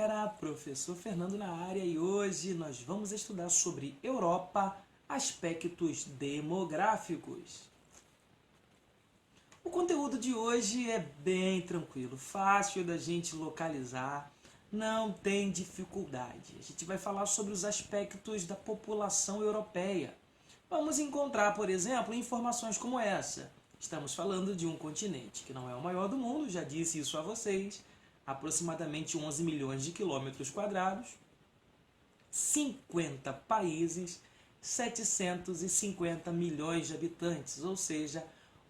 galera, professor Fernando na área e hoje nós vamos estudar sobre Europa, aspectos demográficos. O conteúdo de hoje é bem tranquilo, fácil da gente localizar, não tem dificuldade. A gente vai falar sobre os aspectos da população europeia. Vamos encontrar, por exemplo, informações como essa. Estamos falando de um continente que não é o maior do mundo, já disse isso a vocês, aproximadamente 11 milhões de quilômetros quadrados, 50 países, 750 milhões de habitantes, ou seja,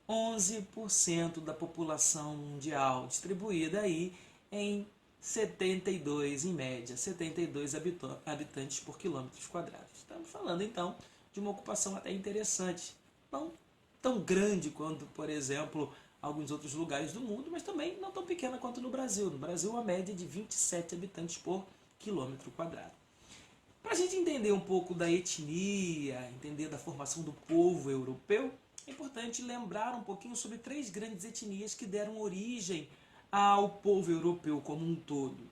11% da população mundial, distribuída aí em 72, em média, 72 habitantes por quilômetros quadrados. Estamos falando, então, de uma ocupação até interessante, não tão grande quanto, por exemplo, alguns outros lugares do mundo, mas também não tão pequena quanto no Brasil. No Brasil, a média é de 27 habitantes por quilômetro quadrado. Para a gente entender um pouco da etnia, entender da formação do povo europeu, é importante lembrar um pouquinho sobre 3 grandes etnias que deram origem ao povo europeu como um todo.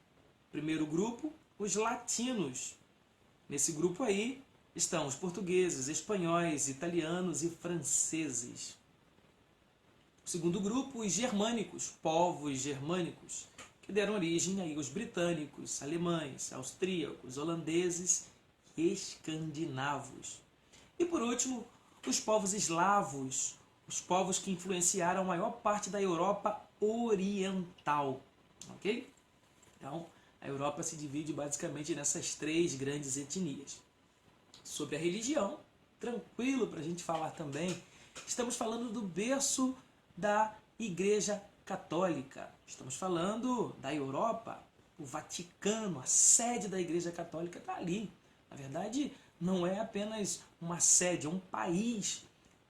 Primeiro grupo, os latinos. Nesse grupo aí estão os portugueses, espanhóis, italianos e franceses. O segundo grupo, os germânicos, povos germânicos, que deram origem aí aos britânicos, alemães, austríacos, holandeses e escandinavos. E por último, os povos eslavos, os povos que influenciaram a maior parte da Europa oriental. Ok? Então, a Europa se divide basicamente nessas 3 grandes etnias. Sobre a religião, tranquilo para a gente falar também, estamos falando do berço da Igreja Católica. Estamos falando da Europa, o Vaticano, a sede da Igreja Católica está ali. Na verdade, não é apenas uma sede, é um país.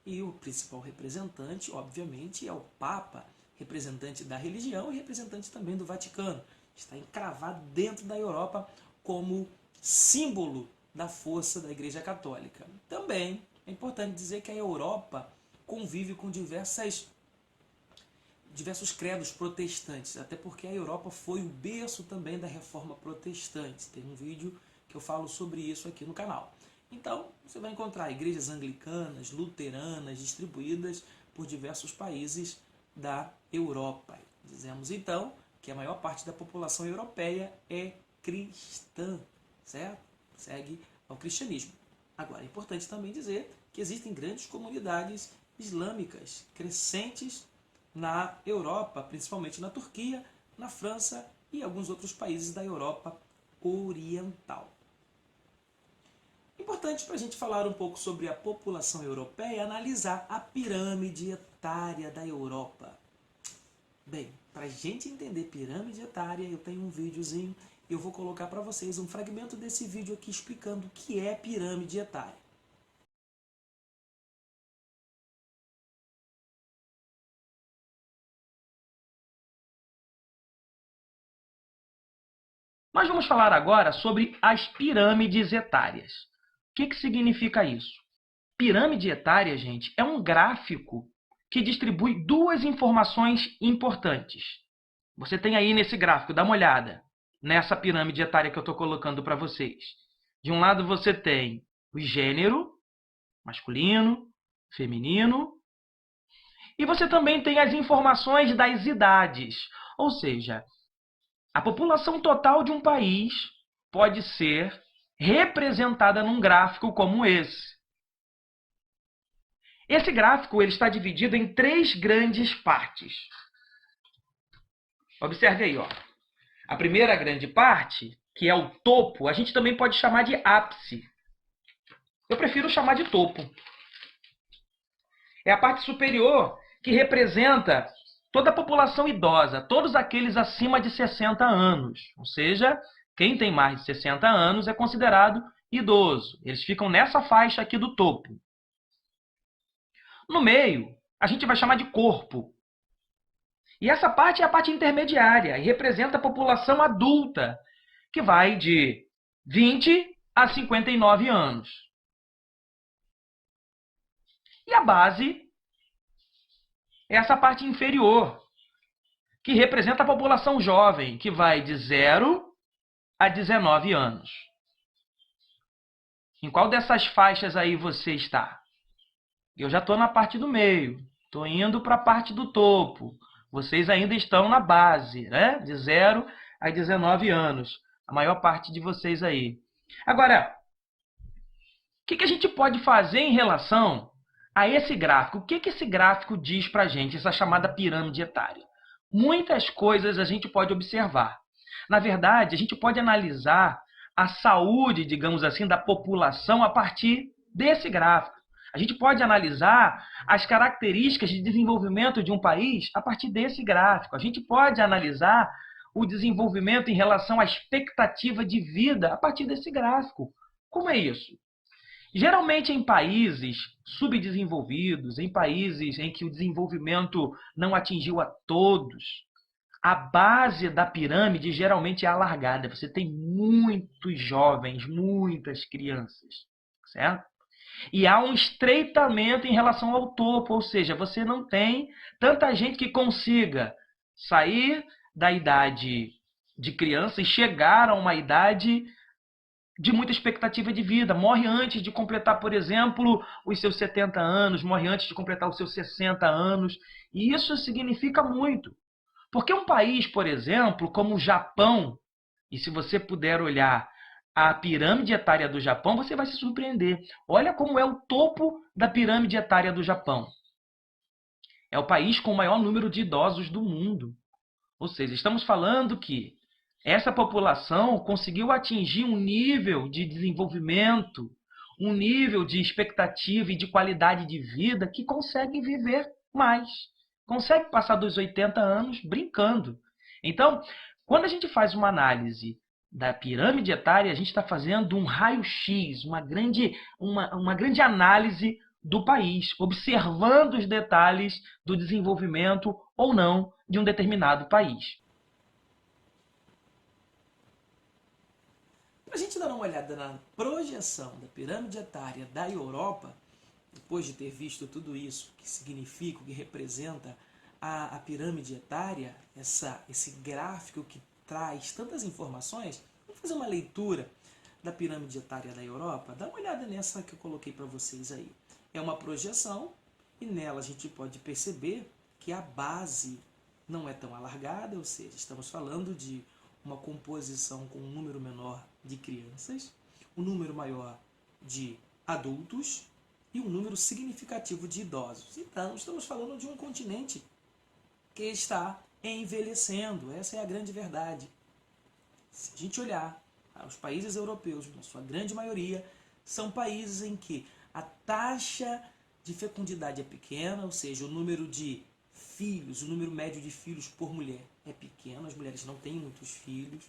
E o principal representante, obviamente, é o Papa, representante da religião e representante também do Vaticano. Está encravado dentro da Europa como símbolo da força da Igreja Católica. Também é importante dizer que a Europa convive com diversos credos protestantes, até porque a Europa foi o berço também da Reforma Protestante. Tem um vídeo que eu falo sobre isso aqui no canal. Então, você vai encontrar igrejas anglicanas, luteranas, distribuídas por diversos países da Europa. Dizemos, então, que a maior parte da população europeia é cristã, certo? Segue ao cristianismo. Agora, é importante também dizer que existem grandes comunidades islâmicas crescentes na Europa, principalmente na Turquia, na França e alguns outros países da Europa Oriental. Importante para a gente falar um pouco sobre a população europeia, analisar a pirâmide etária da Europa. Bem, para a gente entender pirâmide etária, eu tenho um videozinho e eu vou colocar para vocês um fragmento desse vídeo aqui explicando o que é pirâmide etária. Nós vamos falar agora sobre as pirâmides etárias. O que significa isso? Pirâmide etária, gente, é um gráfico que distribui 2 informações importantes. Você tem aí nesse gráfico, dá uma olhada, nessa pirâmide etária que eu estou colocando para vocês. De um lado você tem o gênero, masculino, feminino, e você também tem as informações das idades, ou seja, a população total de um país pode ser representada num gráfico como esse. Esse gráfico ele está dividido em 3 grandes partes. Observe aí, ó. A primeira grande parte, que é o topo, a gente também pode chamar de ápice. Eu prefiro chamar de topo. É a parte superior que representa toda a população idosa, todos aqueles acima de 60 anos. Ou seja, quem tem mais de 60 anos é considerado idoso. Eles ficam nessa faixa aqui do topo. No meio, a gente vai chamar de corpo. E essa parte é a parte intermediária e representa a população adulta, que vai de 20 a 59 anos. E a base é essa parte inferior, que representa a população jovem, que vai de 0 a 19 anos. Em qual dessas faixas aí você está? Eu já estou na parte do meio, estou indo para a parte do topo. Vocês ainda estão na base, né? De 0 a 19 anos. A maior parte de vocês aí. Agora, o que a gente pode fazer em relação a esse gráfico? O que esse gráfico diz para a gente, essa chamada pirâmide etária? Muitas coisas a gente pode observar. Na verdade, a gente pode analisar a saúde, digamos assim, da população a partir desse gráfico. A gente pode analisar as características de desenvolvimento de um país a partir desse gráfico. A gente pode analisar o desenvolvimento em relação à expectativa de vida a partir desse gráfico. Como é isso? Geralmente em países subdesenvolvidos, em países em que o desenvolvimento não atingiu a todos, a base da pirâmide geralmente é alargada. Você tem muitos jovens, muitas crianças, certo? E há um estreitamento em relação ao topo, ou seja, você não tem tanta gente que consiga sair da idade de criança e chegar a uma idade de muita expectativa de vida. Morre antes de completar, por exemplo, os seus 70 anos, morre antes de completar os seus 60 anos. E isso significa muito. Porque um país, por exemplo, como o Japão, e se você puder olhar a pirâmide etária do Japão, você vai se surpreender. Olha como é o topo da pirâmide etária do Japão. É o país com o maior número de idosos do mundo. Ou seja, estamos falando que essa população conseguiu atingir um nível de desenvolvimento, um nível de expectativa e de qualidade de vida que consegue viver mais. Consegue passar dos 80 anos brincando. Então, quando a gente faz uma análise da pirâmide etária, a gente está fazendo um raio-x, uma grande análise do país, observando os detalhes do desenvolvimento ou não de um determinado país. Para a gente dar uma olhada na projeção da pirâmide etária da Europa, depois de ter visto tudo isso, o que significa, o que representa a pirâmide etária, esse gráfico que traz tantas informações, vamos fazer uma leitura da pirâmide etária da Europa? Dá uma olhada nessa que eu coloquei para vocês aí. É uma projeção e nela a gente pode perceber que a base não é tão alargada, ou seja, estamos falando de uma composição com um número menor de crianças, um número maior de adultos e um número significativo de idosos. Então, estamos falando de um continente que está envelhecendo. Essa é a grande verdade. Se a gente olhar os países europeus, na sua grande maioria, são países em que a taxa de fecundidade é pequena, ou seja, o número de filhos, o número médio de filhos por mulher é pequeno, as mulheres não têm muitos filhos.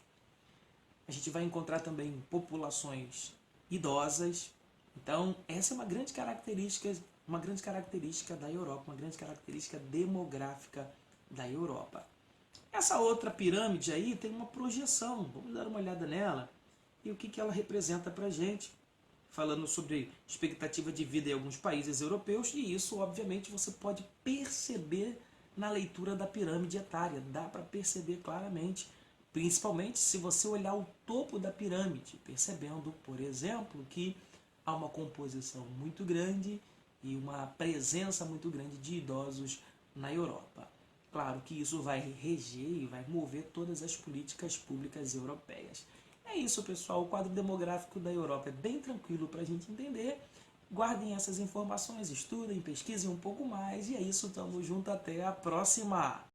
A gente vai encontrar também populações idosas. Então, essa é uma grande característica da Europa, uma grande característica demográfica da Europa. Essa outra pirâmide aí tem uma projeção, vamos dar uma olhada nela e o que ela representa para a gente, falando sobre expectativa de vida em alguns países europeus, e isso, obviamente, você pode perceber na leitura da pirâmide etária, dá para perceber claramente, principalmente se você olhar o topo da pirâmide, percebendo, por exemplo, que há uma composição muito grande e uma presença muito grande de idosos na Europa. Claro que isso vai reger e vai mover todas as políticas públicas europeias. É isso, pessoal. O quadro demográfico da Europa é bem tranquilo para a gente entender. Guardem essas informações, estudem, pesquisem um pouco mais. E é isso, tamo junto. Até a próxima!